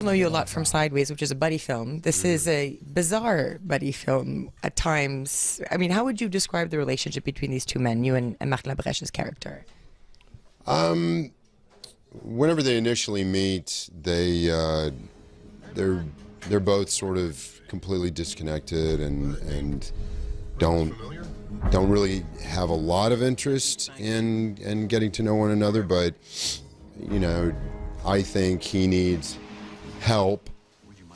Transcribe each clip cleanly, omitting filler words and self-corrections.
know you a lot from Sideways, which is a buddy film. This is a bizarre buddy film at times. I mean, how would you describe the relationship between these two men, you and Marc Labrèche's character? Whenever they initially meet, they're both sort of completely disconnected and don't really have a lot of interest in getting to know one another. But you know, I think he needs help,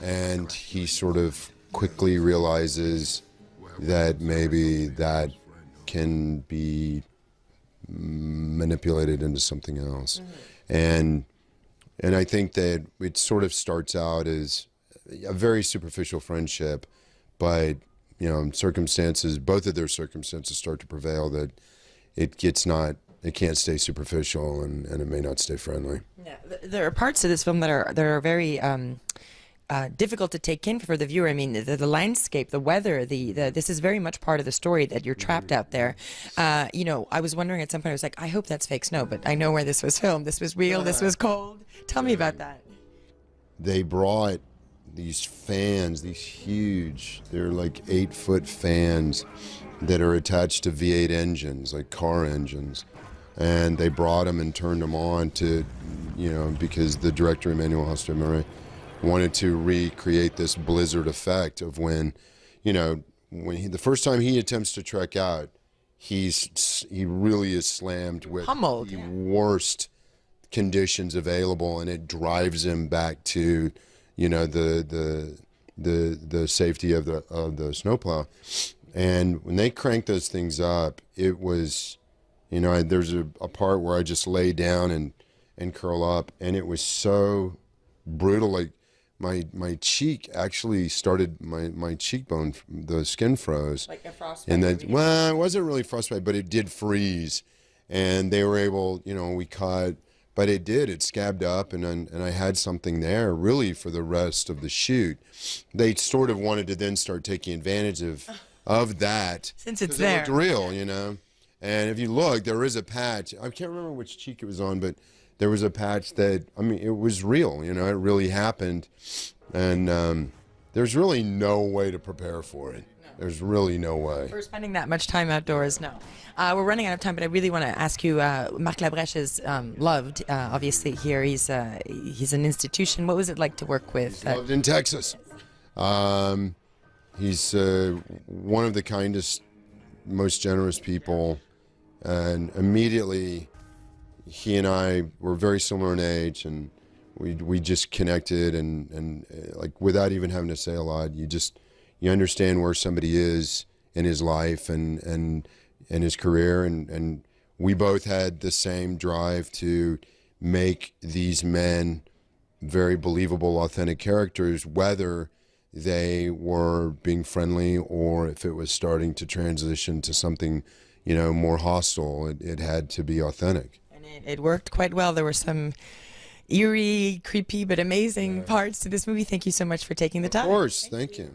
and he sort of quickly realizes that maybe that can be manipulated into something else. And I think that it sort of starts out as a very superficial friendship, but you know, both of their circumstances start to prevail that it can't stay superficial, and it may not stay friendly. Yeah, there are parts of this film that are very difficult to take in for the viewer. I mean, the landscape, the weather, this is very much part of the story, that you're trapped out there. You know, I was wondering at some point, I was like, I hope that's fake snow, but I know where this was filmed. This was real. This was cold. Tell me about that. They brought these fans, these huge, they're like 8-foot fans that are attached to V8 engines, like car engines. And they brought them and turned them on to, you know, because the director, Emmanuel Hostel-Murray, wanted to recreate this blizzard effect of when, you know, the first time he attempts to trek out, he really is slammed with pummeled, the worst conditions available, and it drives him back to, you know, the safety of the snowplow. And when they cranked those things up, it was, you know, there's a part where I just lay down and curl up, and it was so brutal. Like my cheek actually started, my cheekbone, the skin froze. Like a frostbite. And then, well, it wasn't really frostbite, but it did freeze. And they were able, you know, we caught, but it scabbed up, and I had something there really for the rest of the shoot. They sort of wanted to then start taking advantage of that. Since it's there. It looked real, you know. And if you look, there is a patch. I can't remember which cheek it was on, but there was a patch that, I mean, it was real, you know, it really happened. And there's really no way to prepare for it. There's really no way. For spending that much time outdoors, no. We're running out of time, but I really want to ask you, Marc Labrèche is loved, obviously, here. He's an institution. What was it like to work with? He's loved in Texas. He's one of the kindest, most generous people. And immediately, he and I were very similar in age, and we just connected, and like without even having to say a lot, you understand where somebody is in his life and his career, and we both had the same drive to make these men very believable, authentic characters, whether they were being friendly or if it was starting to transition to something, you know, more hostile. It had to be authentic. And it worked quite well. There were some eerie, creepy, but amazing parts to this movie. Thank you so much for taking the time. Of course. Thank you.